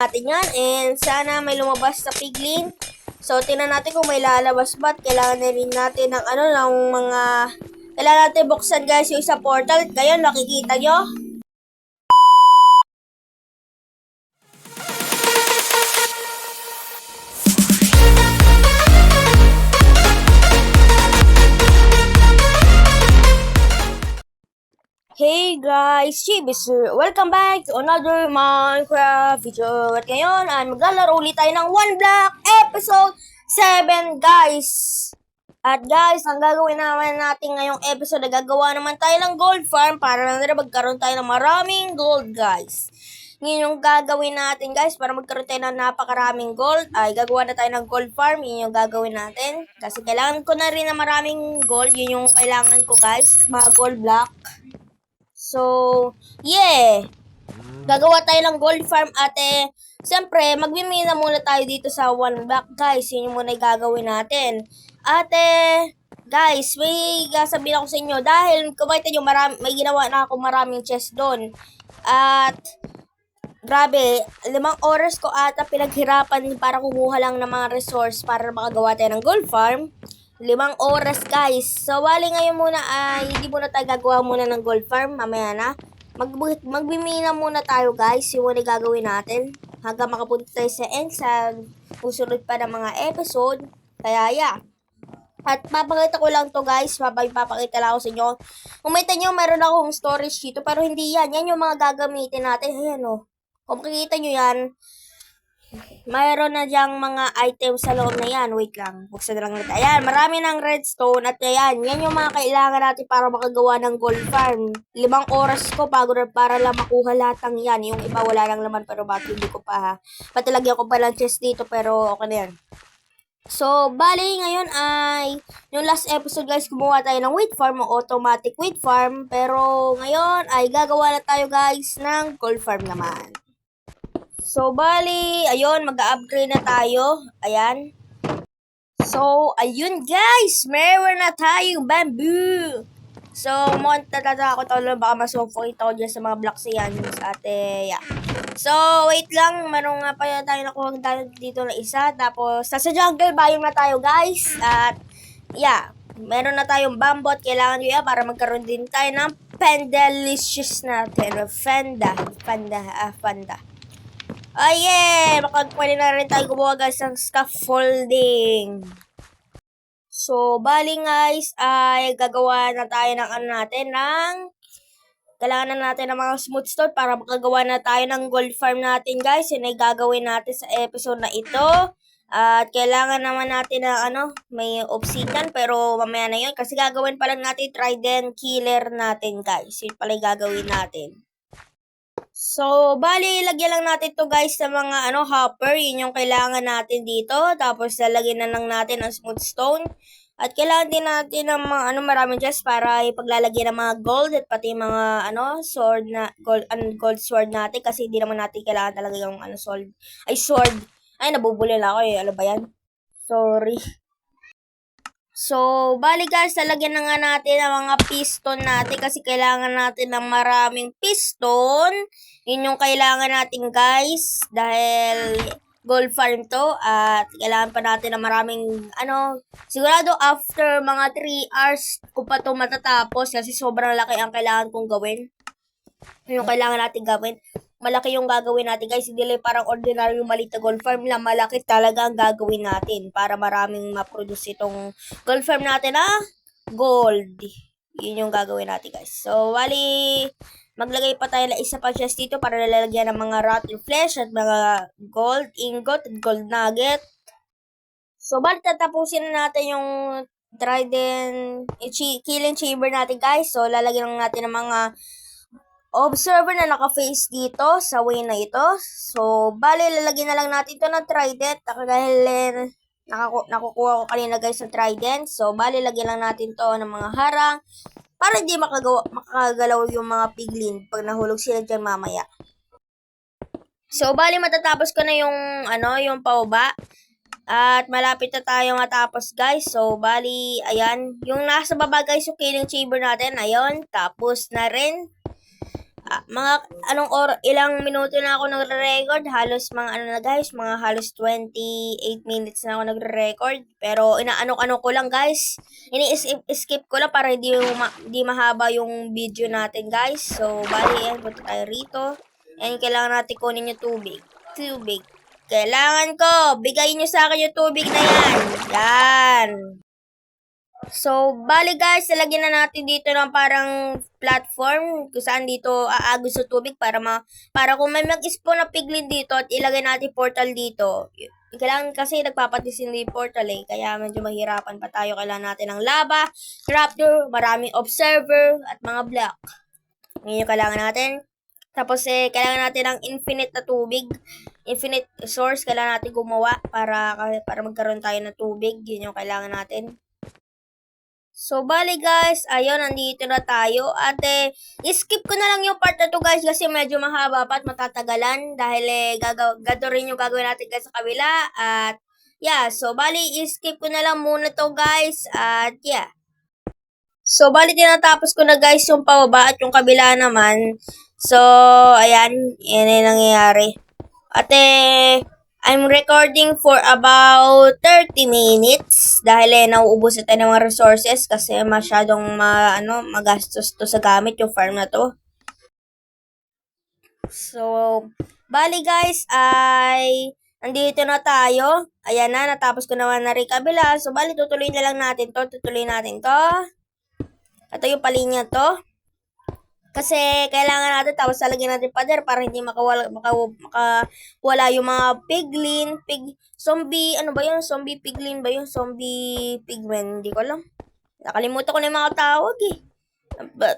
natin yan. And sana may lumabas sa piglin. So, tingnan natin kung may lalabas ba. Kailangan na rin natin ng ng mga... Kailangan natin buksan guys yung isa portal. Ngayon, nakikita nyo. Hey guys, Chibis here. Welcome back to another Minecraft video. At ngayon ay maglalaro ulit tayo ng One Block Episode 7 guys. At guys, ang gagawin naman natin ngayong episode, gagawa naman tayo ng gold farm para lang na magkaroon tayo ng maraming gold guys. Ngayon yung gagawin natin guys, para magkaroon tayo ng napakaraming gold, ay gagawa na tayo ng gold farm. Yun yung gagawin natin. Kasi kailangan ko na rin ng maraming gold. Yun yung kailangan ko guys, mga gold block. So, yeah. Gagawa tayo ng gold farm ate. Siyempre, magmimina muna tayo dito sa one block, guys. Yun yung muna yung gagawin natin. Ate, guys, may sabihin ako sa inyo. Dahil, kumakita nyo, may ginawa na ako maraming chest doon. At, grabe, 5 oras ko ata pinaghirapan para kumuha lang ng mga resource para makagawa tayo ng gold farm. 5 oras guys. So, wali ngayon muna ay hindi muna tayo gagawa muna ng gold farm. Mamaya na. Magbimina muna tayo guys. Yung muna gagawin natin. Hanggang makapunta tayo sa end sa susunod pa ng mga episode. Kaya yeah. At papakita ko lang to guys. Papakita lang ako sa inyo. Kumita nyo, meron akong storage dito. Pero hindi yan. Yan yung mga gagamitin natin. Ayan o. Kung makikita nyo yan. Mayroon na diyang mga items sa loob na yan. Wait lang. Buksan na lang natin. Ayan, marami ng redstone. At ayan, yan yung mga kailangan natin para makagawa ng gold farm. 5 oras ko para lang makuha lahat ng yan. Yung iba wala lang laman pero bakit hindi ko pa ha. Patalagyan ko pa lang chest dito pero okay na yan. So, bali ngayon ay yung last episode guys, gumawa tayo ng wheat farm o automatic wheat farm. Pero ngayon ay gagawa na tayo guys ng gold farm naman. So, bali, ayun, mag-upgrade na tayo. Ayan. So, ayun guys, meron na tayong bamboo. So, tatakot ako lang, baka masuffocate ako dyan sa mga blocks yan sa ate. Yeah. So, wait lang, meron nga pa tayo nakuha dito na isa. Tapos, sa jungle biome na tayo guys. At, yeah, meron na tayong bamboo at kailangan nyo yan para magkaroon din tayo ng Pendelicious natin. Panda. Ay, yeah! Pwede na rin tayo gumawa guys ng scaffolding. So, bali guys, ay gagawa na tayo ng kailangan na natin ng mga smooth stone para makagawa na tayo ng gold farm natin guys. Yun ay gagawin natin sa episode na ito. At kailangan naman natin ng may obsidian pero mamaya na yun. Kasi gagawin pa lang natin trident killer natin guys. Yun pala yung gagawin natin. So, bali, lagyan lang natin to guys sa mga hopper. Yun yung kailangan natin dito. Tapos, lalagyan na lang natin ang smooth stone. At kailangan din natin ng mga maraming chest para ipaglalagyan ng mga gold at pati mga sword na gold sword natin kasi hindi naman natin kailangan talaga yung sword. Ay, nabubulil ako eh. Ano ba yan? Sorry. So, bali guys, lalagyan na nga natin ang mga piston natin kasi kailangan natin ng maraming piston. Yun yung kailangan natin guys dahil gold farm to at kailangan pa natin ng maraming sigurado after mga 3 hours ko pa to matatapos kasi sobrang laki ang kailangan kong gawin. Yung kailangan natin gawin. Malaki yung gagawin natin guys. Hindi lang parang ordinary yung maliit na gold farm lang. Malaki talaga ang gagawin natin para maraming ma-produce itong gold farm natin na gold. Yun yung gagawin natin guys. So, wali, maglagay pa tayo na isa pa chest dito para lalagyan ng mga rotten flesh at mga gold ingot at gold nugget. So, bali tatapusin na natin yung trident killing chamber natin guys. So, lalagyan lang natin ng mga observer na naka-face dito sa way na ito. So, bali, lalagyan na lang natin ito ng trident. Dahil nakukuha ko kanina guys ng trident. So, bali, lagyan lang natin to ng mga harang para hindi makagalaw yung mga piglin pag nahulog sila dyan mamaya. So, bali, matatapos ko na yung pababa. At malapit na tayo matapos guys. So, bali, ayan. Yung nasa baba guys, yung killing chamber natin. Ayun, tapos na rin. ilang minuto na ako nagre-record, halos mga ano na guys, mga halos 28 minutes na ako nagre-record. Pero inaano-ano ko lang guys, ini-skip ko lang para di mahaba yung video natin guys. So, bali yan, punta tayo rito. And kailangan natin kunin yung tubig. Tubig. Kailangan ko, bigayin nyo sa akin yung tubig na yan. Yan. So, bali guys, lalagyan na natin dito ng parang platform kung saan dito aagos sa tubig para kung may mag-spawn na piglin dito at ilagay natin portal dito. Kailangan kasi nagpapatisin yung portal kaya medyo mahirapan pa tayo. Kailangan natin ng lava, raptor, maraming observer, at mga block. Ngayon yung kailangan natin. Tapos kailangan natin ng infinite na tubig. Infinite source, kailangan natin gumawa para magkaroon tayo ng tubig. Yun yung kailangan natin. So, bali guys, ayun, nandito na tayo. At skip ko na lang yung part na to guys kasi medyo mahaba pa at matatagalan. Dahil rin yung gagawin natin guys sa kabila. At yeah, so bali, skip ko na lang muna to guys. At yeah. So, bali tinatapos ko na guys yung pababa at yung kabila naman. So, ayan, yan yung nangyayari. At I'm recording for about 30 minutes dahil nauubos na tayo ng mga resources kasi masyadong magastos to sa gamit yung farm na to. So, bali guys ay nandito na tayo. Ayan na, natapos ko naman na rin kabila. So, bali tutuloy na lang natin to. Tutuloy natin to. Ito yung palinya to. Kasi kailangan natin tapos lalagyan natin pader para hindi makawala yung mga piglin, zombie, ano ba yun? Zombie piglin ba yun? Zombie pigmen, hindi ko alam. Nakalimutan ko na yung mga tawag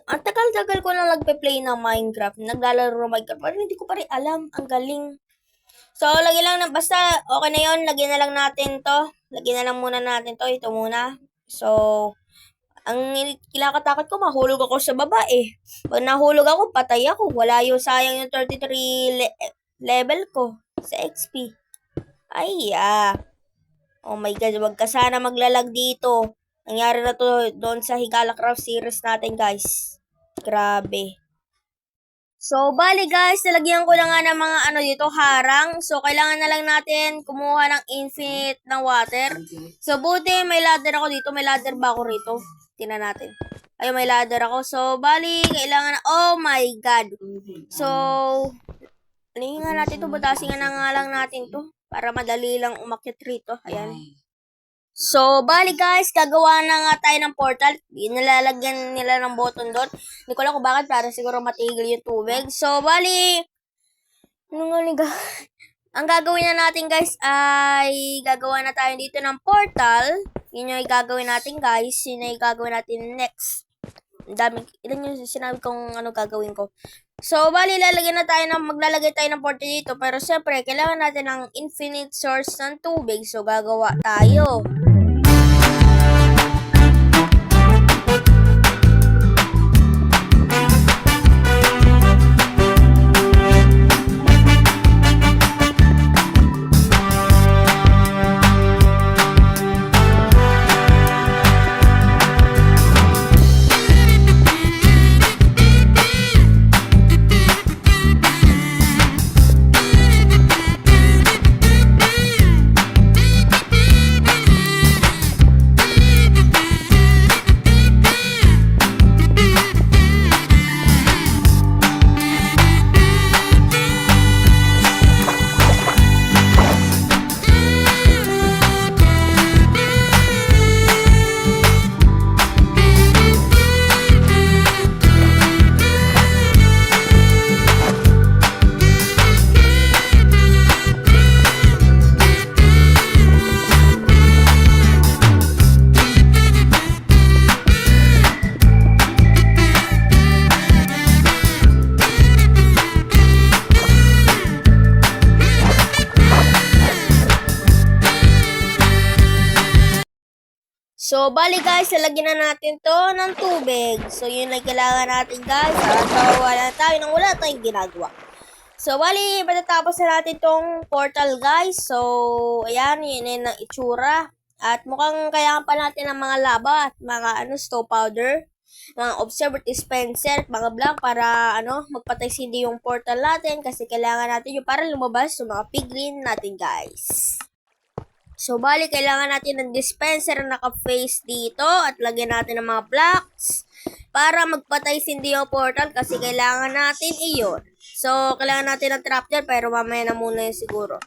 Ang tagal-tagal ko na nagpe-play ng Minecraft, naglalaro ng Minecraft, pero hindi ko pa rin alam, ang galing. So, lagyan lang basta okay na yun, lagyan na lang natin to. Lagyan na lang muna natin to, ito muna. So, ang kinakatakot ko, mahulog ako sa baba Pag nahulog ako, patay ako. Wala yung sayang yung 33 level ko sa XP. Oh my God, wag ka sana maglalag dito. Nangyari na to doon sa Higala Craft series natin, guys. Grabe. So, bali guys, nalagyan ko na nga ng mga dito, harang. So, kailangan na lang natin kumuha ng infinite ng water. So, buti may ladder ako dito. May ladder ba ako rito? Tingnan natin. Ayun, may ladder ako. So, bali, kailangan na, oh my God. So, alingin nga natin to. Butasin nga na nga lang natin to. Para madali lang umakyat rito. Ayan. So, bali guys, gagawa na nga tayo ng portal. Nilalagyan nila ng button doon. Hindi ko lang kung bakit, para siguro matigil yung tubig. So, bali, ang gagawin na natin guys ay gagawa na tayo dito ng portal. Yun yung gagawin natin guys. Yun yung gagawin natin next. Ilan yung sinabi kong gagawin ko. So, bali, maglalagay tayo ng portal dito. Pero syempre, kailangan natin ng infinite source ng tubig. So, gagawa tayo. So, bali guys, lalagyan na natin to ng tubig. So, yun lang kailangan natin guys. Wala tayong ginagawa. So, bali, matatapos na natin tong portal guys. So, ayan, yun ang itsura. At mukhang kailangan pa natin ng mga lava at mga stone powder. mga observer, dispenser, mga block para magpatay hindi yung portal natin kasi kailangan natin yung para lumabas yung mga piglin natin, guys. So, bali, kailangan natin ng dispenser na naka-face dito at lagyan natin ng mga blocks para magpatay hindi yung portal kasi kailangan natin iyon. So, kailangan natin ng trapdoor pero mamaya na muna yun siguro.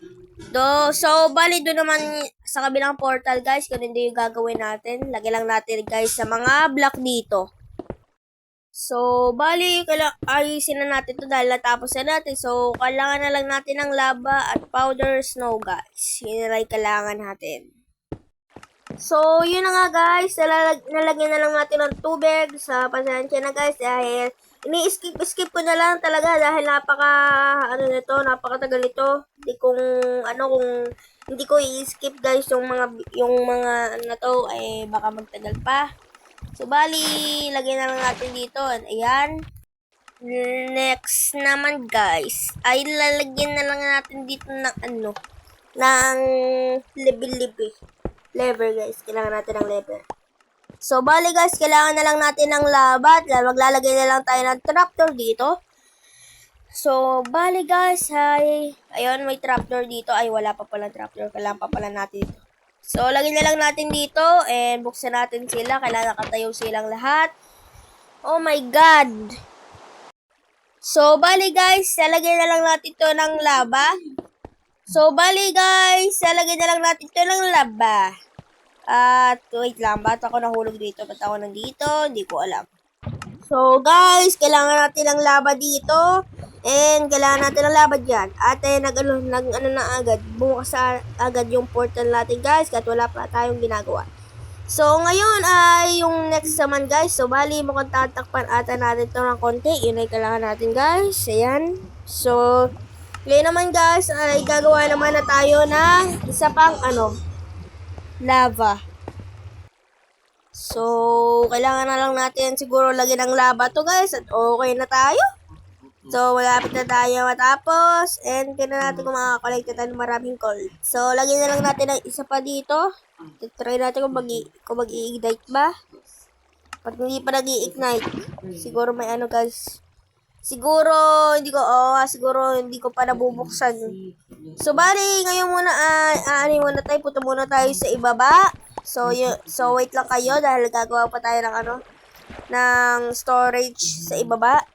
So, bali doon naman sa kabilang portal, guys, kung hindi yung gagawin natin, lagyan lang natin, guys, sa mga block dito. So, bali, ayusin na natin to dahil natapos na natin. So, kailangan na lang natin ng lava at powder snow, guys. Yun na lang kailangan natin. So, yun na nga, guys. Nalagyan na lang natin ng tubig sa pasensya na, guys. Dahil, ini-skip ko na lang talaga dahil napakatagal nito. Kung hindi ko i-skip, guys, yung mga ay baka magtagal pa. So, bali, lagyan na lang natin dito. Ayan. Next naman, guys, ay lalagyan na lang natin dito ng ng lever, guys. Kailangan natin ng lever. So, bali, guys, kailangan na lang natin ng lava. Maglalagay na lang tayo ng trapdoor dito. So, bali, guys, ayun, may trapdoor dito. Ay, wala pa pala trapdoor. Kailangan pa pala natin dito. So, lagyan na lang natin dito and buksan natin sila. Kailangan nakatayo silang lahat. Oh my God! So, bali guys, lalagyan na lang natin ito ng lava. So, bali guys, lalagyan na lang natin ito ng lava. At, wait lang, ba't ako nahulog dito? Ba't ako nandito? Hindi ko alam. So, guys, kailangan natin ng lava dito. And kailangan natin ng lava dyan. At agad. Bukas agad yung portal natin, guys. Kahit wala pa tayong ginagawa. So, ngayon ay yung next naman, guys. So, bali, mukhang tatakpan ata natin ito ng konti. Yun ay kailangan natin, guys. Ayan. So, ngayon naman, guys, ay gagawa naman na tayo ng isa pang, lava. So, kailangan na lang natin siguro lagyan ng lava to, guys. At okay na tayo. So, malapit na tayo matapos. And, kailangan natin kung makakakolect na tayo ng maraming gold. So, lagyan na lang natin ng isa pa dito. Try natin kung mag-i-ignite ba. Pag hindi pa nag-i-ignite, siguro may guys. Siguro hindi ko pa nabubuksan. So, bali, ngayon muna, punta muna tayo sa ibaba. So, wait lang kayo dahil gagawa pa tayo ng storage sa ibaba.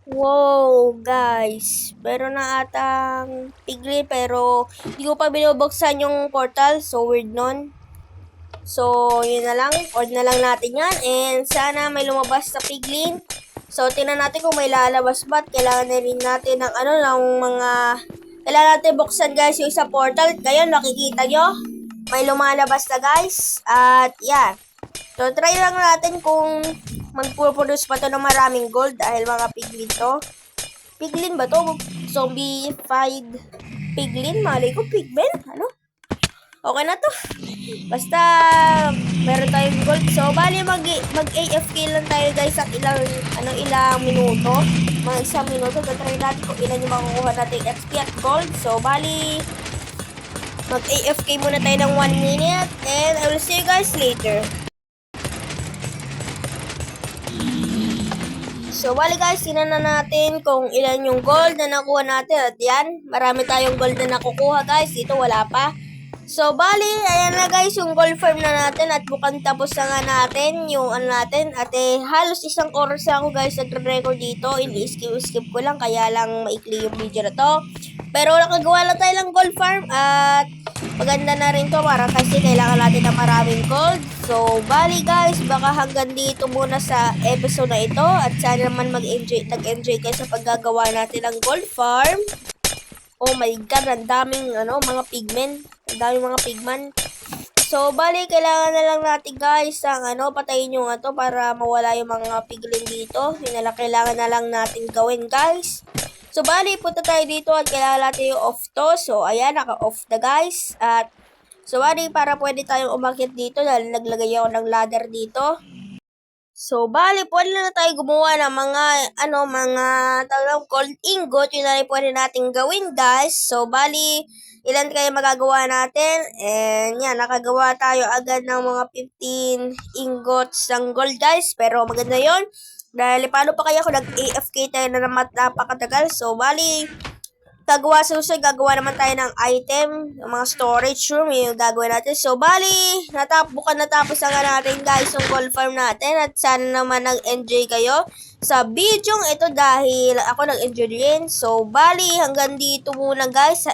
Wow, guys. Meron na atang piglin pero hindi ko pa binubuksan yung portal. So, weird nun. So, yun na lang. Order na lang natin yan. And sana may lumabas na piglin. So, tingnan natin kung may lalabas ba. At kailangan na rin natin ng kailangan natin buksan, guys, yung sa portal. Ngayon, nakikita nyo. May lumalabas na, guys. At, yan. So, try lang natin kung magpuproduce pa to ng maraming gold dahil mga piglin to. Piglin ba to? Zombified piglin? Malay ko, pigmen? Okay na to. Basta, meron tayong gold. So, bali mag-AFK lang tayo, guys, at ilang minuto. Mga isang minuto. Try natin kung ilan yung makukuha natin XP at gold. So, bali, mag-AFK muna tayo ng 1 minute. And I will see you guys later. So, bali guys, tingnan na natin kung ilan yung gold na nakuha natin. At yan, marami tayong gold na nakukuha, guys. Dito, wala pa. So, bali, ayan na guys, yung gold farm na natin. At mukhang tapos na nga natin yung natin. At halos isang oras na ako, guys, nagre-record dito. Ini-skip ko lang, kaya lang maikli yung video na to. Pero nakagawa lang tayo ng gold farm. At maganda na rin to para kasi kailangan natin ng maraming gold. So, bali guys, baka hanggang dito muna sa episode na ito. At sana naman nag-enjoy kayo sa paggagawa natin ng gold farm. Oh my God, ang daming mga pigmen. Ang daming mga pigman. So, bali, kailangan na lang natin guys ang patayin yung para mawala yung mga piglin dito. Yun na lang, kailangan na lang natin gawin guys. So, bali, punta tayo dito at kailangan natin yung off to. So, ayan, naka-off na guys. At so, bali, para pwede tayong umakyat dito dahil naglagay ako ng ladder dito. So, bali, pwede na tayo gumawa ng mga talagang gold ingot. Yun na rin pwede natin gawin, guys. So, bali, ilan kayo magagawa natin? And, yan, nakagawa tayo agad ng mga 15 ingots ng gold, guys. Pero, maganda yon. Dahil, paano pa kaya kung nag-AFK tayo na napakatagal? So, bali, gagawa naman tayo ng item, yung mga storage room, yung gagawin natin. So, bali, natapos na nga natin, guys, yung gold farm natin. At sana naman nag-enjoy kayo sa video ito dahil ako nag-enjoy din. So, bali, hanggang dito muna, guys,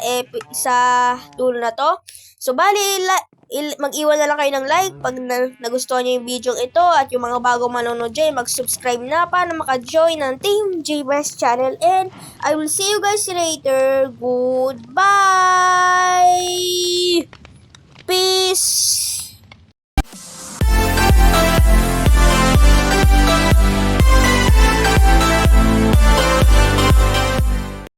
sa tool na to. So, bali, mag-iwan na lang kayo ng like pag nagustuhan nyo yung video ito at yung mga bagong manonood dyan, mag-subscribe na para maka-join ng Team JBest channel and I will see you guys later. Goodbye!